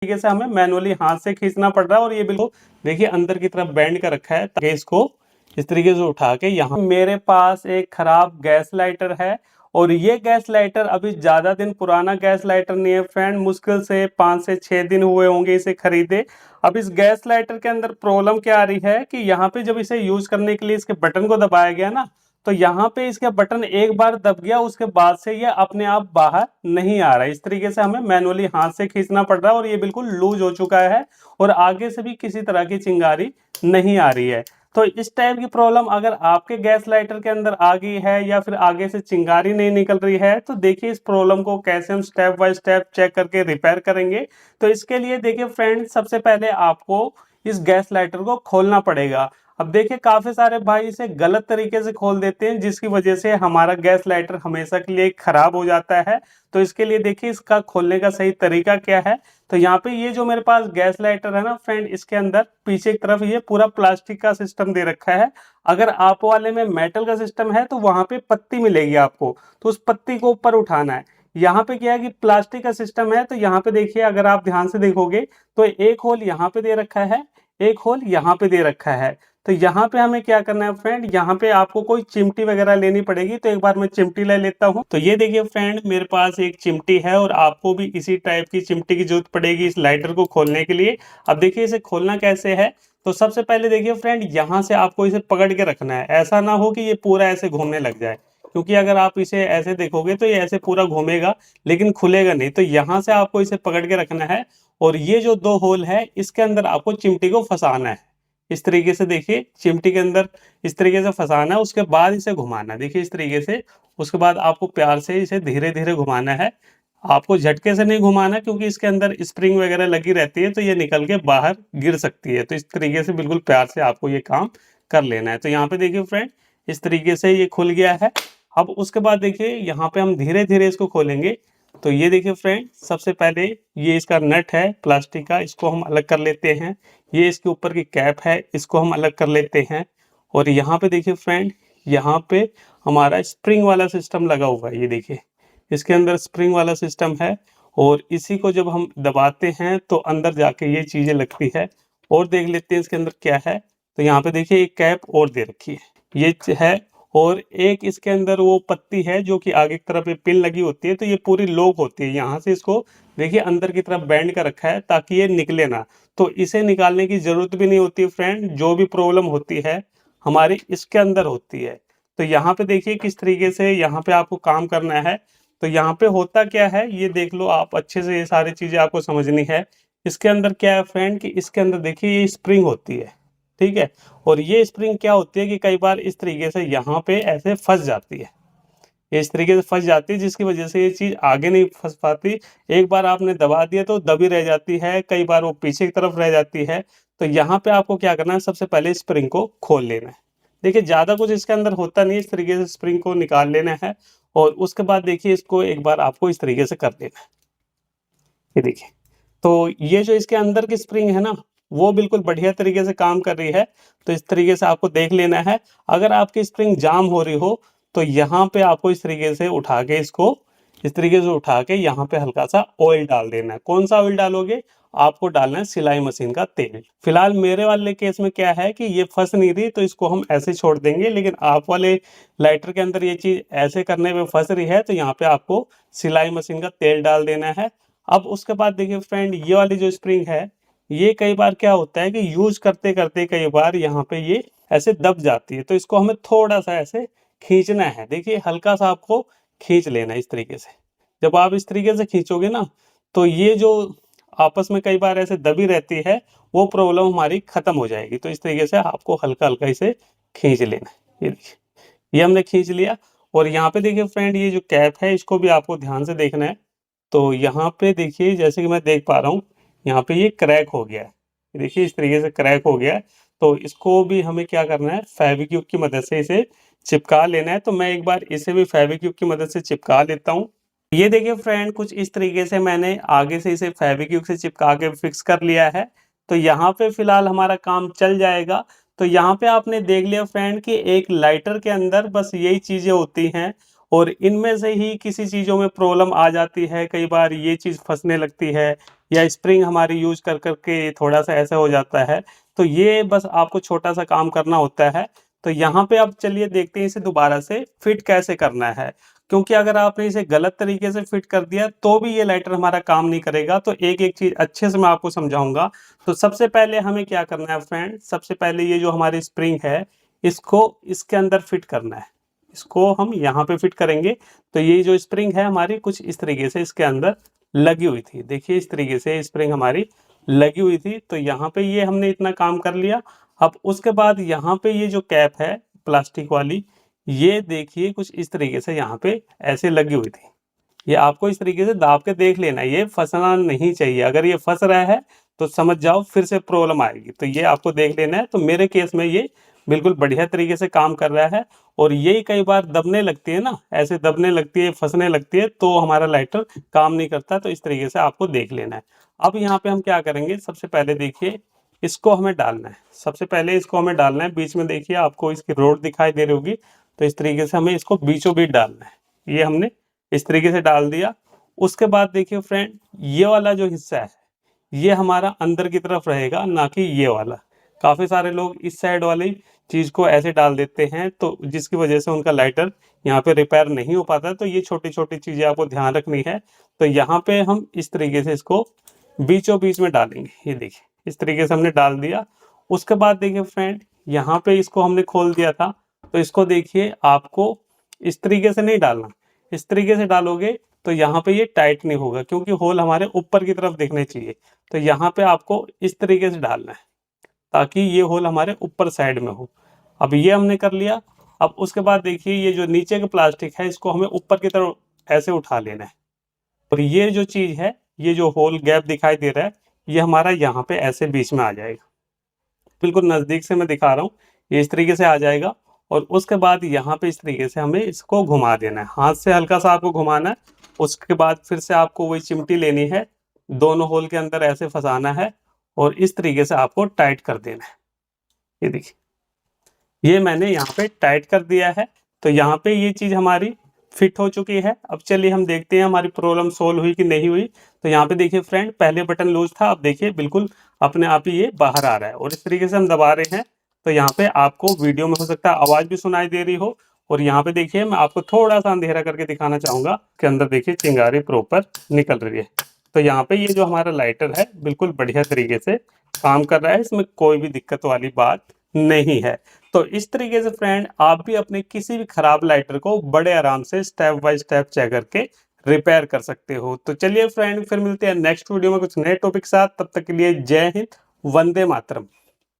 तरीके से हमें मैनुअली हाथ से खींचना पड़ रहा है और ये बिल्कुल देखिए अंदर की तरफ बेंड कर रखा है ताकि इसको इस तरीके से उठा के यहाँ मेरे पास एक खराब गैस लाइटर है और ये गैस लाइटर अभी ज्यादा दिन पुराना गैस लाइटर नहीं है फ्रेंड, मुश्किल से 5 से 6 दिन हुए होंगे इसे खरीदे। अब इस गैस लाइटर के अंदर प्रॉब्लम क्या आ रही है कि यहाँ पे जब इसे यूज करने के लिए इसके बटन को दबाया गया ना, तो यहाँ पे इसका बटन एक बार दब गया, उसके बाद से ये अपने आप बाहर नहीं आ रहा है। इस तरीके से हमें मैनुअली हाथ से खींचना पड़ रहा है और ये बिल्कुल लूज हो चुका है और आगे से भी किसी तरह की चिंगारी नहीं आ रही है। तो इस टाइप की प्रॉब्लम अगर आपके गैस लाइटर के अंदर आ गई है या फिर आगे से चिंगारी नहीं निकल रही है, तो देखिए इस प्रॉब्लम को कैसे हम स्टेप बाय स्टेप चेक करके रिपेयर करेंगे। तो इसके लिए देखिए फ्रेंड, सबसे पहले आपको इस गैस लाइटर को खोलना पड़ेगा। अब देखिए काफी सारे भाई इसे गलत तरीके से खोल देते हैं जिसकी वजह से हमारा गैस लाइटर हमेशा के लिए खराब हो जाता है। तो इसके लिए देखिए इसका खोलने का सही तरीका क्या है। तो यहाँ पे ये जो मेरे पास गैस लाइटर है ना फ्रेंड, इसके अंदर पीछे की तरफ ये पूरा प्लास्टिक का सिस्टम दे रखा है। अगर आप वाले में मेटल का सिस्टम है तो वहां पे पत्ती मिलेगी आपको, तो उस पत्ती को ऊपर उठाना है। यहाँ पे क्या है कि प्लास्टिक का सिस्टम है, तो यहाँ पे देखिए अगर आप ध्यान से देखोगे तो एक होल यहाँ पे दे रखा है, एक होल यहाँ पे दे रखा है। तो यहाँ पे हमें क्या करना है फ्रेंड, यहाँ पे आपको कोई चिमटी वगैरह लेनी पड़ेगी। तो एक बार मैं चिमटी ले लेता हूँ। तो ये देखिए फ्रेंड, मेरे पास एक चिमटी है और आपको भी इसी टाइप की चिमटी की जरूरत पड़ेगी इस लाइटर को खोलने के लिए। अब देखिए इसे खोलना कैसे है। तो सबसे पहले देखिए फ्रेंड, यहाँ से आपको इसे पकड़ के रखना है, ऐसा ना हो कि ये पूरा ऐसे घूमने लग जाए, क्योंकि अगर आप इसे ऐसे देखोगे तो ये ऐसे पूरा घूमेगा लेकिन खुलेगा नहीं। तो यहाँ से आपको इसे पकड़ के रखना है और ये जो दो होल है इसके अंदर आपको चिमटी को फंसाना है। इस तरीके से देखिए चिमटी के अंदर इस तरीके से फंसाना है, उसके बाद इसे घुमाना है, देखिए इस तरीके से। उसके बाद आपको प्यार से इसे धीरे धीरे घुमाना है, आपको झटके से नहीं घुमाना क्योंकि इसके अंदर स्प्रिंग वगैरह लगी रहती है तो ये निकल के बाहर गिर सकती है। तो इस तरीके से बिल्कुल प्यार से आपको ये काम कर लेना है। तो यहाँ पे देखिए फ्रेंड, इस तरीके से ये खुल गया है। अब उसके बाद देखिए यहाँ पे हम धीरे धीरे इसको खोलेंगे। तो ये देखिए फ्रेंड, सबसे पहले ये इसका नट है प्लास्टिक का, इसको हम अलग कर लेते हैं। ये इसके ऊपर की कैप है, इसको हम अलग कर लेते हैं। और यहाँ पे देखिए फ्रेंड, यहाँ पे हमारा स्प्रिंग वाला सिस्टम लगा हुआ है, ये देखिए इसके अंदर स्प्रिंग वाला सिस्टम है और इसी को जब हम दबाते हैं तो अंदर जाके ये चीजें लगती है। और देख लेते हैं इसके अंदर क्या है। तो यहाँ पे देखिए एक कैप और दे रखी है, ये है। और एक इसके अंदर वो पत्ती है जो कि आगे की तरफ ये पिन लगी होती है, तो ये पूरी लॉक होती है। यहाँ से इसको देखिए अंदर की तरफ बैंड कर रखा है ताकि ये निकले ना। तो इसे निकालने की जरूरत भी नहीं होती फ्रेंड, जो भी प्रॉब्लम होती है हमारी इसके अंदर होती है। तो यहाँ पे देखिए किस तरीके से यहाँ पे आपको काम करना है। तो यहाँ पे होता क्या है ये देख लो आप अच्छे से, ये सारी चीजें आपको समझनी है। इसके अंदर क्या है फ्रेंड कि इसके अंदर देखिए ये स्प्रिंग होती है, ठीक है। और ये स्प्रिंग क्या होती है कि कई बार इस तरीके से यहाँ पे ऐसे फंस जाती है, ये इस तरीके से फंस जाती है जिसकी वजह से ये चीज आगे नहीं फंस पाती। एक बार आपने दबा दिया तो दबी रह जाती है, कई बार वो पीछे की तरफ रह जाती है। तो यहाँ पे आपको क्या करना है, सबसे पहले स्प्रिंग को खोल लेना है। देखिए ज्यादा कुछ इसके अंदर होता नहीं है, इस तरीके से स्प्रिंग को निकाल लेना है। और उसके बाद देखिए इसको एक बार आपको इस तरीके से कर देना है, ये देखिए। तो ये जो इसके अंदर की स्प्रिंग है ना, वो बिल्कुल बढ़िया तरीके से काम कर रही है। तो इस तरीके से आपको देख लेना है। अगर आपकी स्प्रिंग जाम हो रही हो तो यहाँ पे आपको इस तरीके से उठा के इसको इस तरीके से उठा के यहाँ पे हल्का सा ऑयल डाल देना है। कौन सा ऑयल डालोगे, आपको डालना है सिलाई मशीन का तेल। फिलहाल मेरे वाले केस में क्या है कि ये फंस नहीं रही तो इसको हम ऐसे छोड़ देंगे, लेकिन आप वाले लाइटर के अंदर ये चीज ऐसे करने में फंस रही है तो यहाँ पे आपको सिलाई मशीन का तेल डाल देना है। अब उसके बाद देखिए फ्रेंड, ये वाली जो स्प्रिंग है ये कई बार क्या होता है कि यूज करते करते कई बार यहाँ पे ये ऐसे दब जाती है। तो इसको हमें थोड़ा सा ऐसे खींचना है, देखिए हल्का सा आपको खींच लेना है इस तरीके से। जब आप इस तरीके से खींचोगे ना तो ये जो आपस में कई बार ऐसे दबी रहती है वो प्रॉब्लम हमारी खत्म हो जाएगी। तो इस तरीके से आपको हल्का हल्का इसे खींच लेना है, ये देखिए ये हमने खींच लिया। और यहाँ पे देखिए फ्रेंड, ये जो कैप है इसको भी आपको ध्यान से देखना है। तो यहाँ पे देखिए जैसे कि मैं देख पा रहा हूँ यहाँ पे ये क्रैक हो गया है, देखिए इस तरीके से क्रैक हो गया है। तो इसको भी हमें क्या करना है, फेविक्विक की मदद से इसे चिपका लेना है। तो मैं एक बार इसे भी फेविक्विक की मदद से चिपका लेता हूँ। ये देखिए फ्रेंड, कुछ इस तरीके से मैंने आगे से इसे फेविक्विक से चिपका के फिक्स कर लिया है। तो यहाँ पे फिलहाल हमारा काम चल जाएगा। तो यहाँ पे आपने देख लिया फ्रेंड कि एक लाइटर के अंदर बस यही चीजें होती हैं और इनमें से ही किसी चीज़ों में प्रॉब्लम आ जाती है, कई बार ये चीज़ फंसने लगती है या स्प्रिंग हमारी यूज कर करके थोड़ा सा ऐसा हो जाता है। तो ये बस आपको छोटा सा काम करना होता है। तो यहाँ पे अब चलिए देखते हैं इसे दोबारा से फिट कैसे करना है, क्योंकि अगर आपने इसे गलत तरीके से फिट कर दिया तो भी ये लाइटर हमारा काम नहीं करेगा। तो एक एक चीज अच्छे से मैं आपको समझाऊंगा। तो सबसे पहले हमें क्या करना है फ्रेंड, सबसे पहले ये जो हमारी स्प्रिंग है इसको इसके अंदर फिट करना है। इसको हम यहाँ पे फिट करेंगे। तो ये जो स्प्रिंग है हमारी कुछ इस तरीके से इसके अंदर लगी हुई थी, देखिए इस तरीके से स्प्रिंग हमारी लगी हुई थी। तो यहाँ पे ये हमने इतना काम कर लिया। अब उसके बाद यहाँ पे ये जो कैप है प्लास्टिक वाली, ये देखिए कुछ इस तरीके से यहाँ पे ऐसे लगी हुई थी। ये आपको इस तरीके से दाब के देख लेना, ये फंसना नहीं चाहिए। अगर ये फंस रहा है तो समझ जाओ फिर से प्रॉब्लम आएगी। तो ये आपको देख लेना है। तो मेरे केस में ये बिल्कुल बढ़िया तरीके से काम कर रहा है। और यही कई बार दबने लगती है ना, ऐसे दबने लगती है, फंसने लगती है, तो हमारा लाइटर काम नहीं करता। तो इस तरीके से आपको देख लेना है। अब यहाँ पे हम क्या करेंगे, सबसे पहले देखिए इसको हमें डालना है। सबसे पहले इसको हमें डालना है बीच में, देखिए आपको इसकी रोड दिखाई दे रही होगी। तो इस तरीके से हमें इसको बीचों बीच डालना है। ये हमने इस तरीके से डाल दिया। उसके बाद देखिए फ्रेंड, ये वाला जो हिस्सा है ये हमारा अंदर की तरफ रहेगा, ना कि ये वाला। काफी सारे लोग इस साइड वाली चीज को ऐसे डाल देते हैं, तो जिसकी वजह से उनका लाइटर यहाँ पे रिपेयर नहीं हो पाता। तो ये छोटी छोटी चीजें आपको ध्यान रखनी है। तो यहाँ पे हम इस तरीके से इसको बीचों बीच में डालेंगे। ये देखिए इस तरीके से हमने डाल दिया। उसके बाद देखिए फ्रेंड, यहाँ पे इसको हमने खोल दिया था। तो इसको देखिए आपको इस तरीके से नहीं डालना। इस तरीके से डालोगे तो यहाँ पे ये टाइट नहीं होगा, क्योंकि होल हमारे ऊपर की तरफ दिखने चाहिए। तो यहाँ पे आपको इस तरीके से डालना है ताकि ये होल हमारे ऊपर साइड में हो। अब ये हमने कर लिया। अब उसके बाद देखिए ये जो नीचे का प्लास्टिक है इसको हमें ऊपर की तरफ ऐसे उठा लेना है। और ये जो चीज है, ये जो होल गैप दिखाई दे रहा है, ये हमारा यहाँ पे ऐसे बीच में आ जाएगा। बिल्कुल नजदीक से मैं दिखा रहा हूँ, ये इस तरीके से आ जाएगा। और उसके बाद यहाँ पे इस तरीके से हमें इसको घुमा देना है, हाथ से हल्का सा आपको घुमाना है। उसके बाद फिर से आपको वही चिमटी लेनी है, दोनों होल के अंदर ऐसे फंसाना है और इस तरीके से आपको टाइट कर देना है। ये देखिए ये मैंने यहाँ पे टाइट कर दिया है। तो यहाँ पे ये चीज हमारी फिट हो चुकी है। अब चलिए हम देखते हैं हमारी प्रॉब्लम सोल्व हुई कि नहीं हुई। तो यहाँ पे देखिए फ्रेंड, पहले बटन लूज था, अब देखिए बिल्कुल अपने आप ही ये बाहर आ रहा है। और इस तरीके से हम दबा रहे हैं। तो यहाँ पे आपको वीडियो में हो सकता है आवाज भी सुनाई दे रही हो। और यहाँ पे देखिए मैं आपको थोड़ा सा अंधेरा करके दिखाना चाहूंगा कि अंदर देखिए चिंगारी प्रॉपर निकल रही है। तो यहाँ पे ये जो हमारा लाइटर है बिल्कुल बढ़िया तरीके से काम कर रहा है, इसमें कोई भी दिक्कत वाली बात नहीं है। तो इस तरीके से फ्रेंड आप भी अपने किसी भी खराब लाइटर को बड़े आराम से स्टेप बाय स्टेप चेक करके रिपेयर कर सकते हो। तो चलिए फ्रेंड, फिर मिलते हैं नेक्स्ट वीडियो में कुछ नए टॉपिक साथ। तब तक के लिए जय हिंद, वंदे मातरम।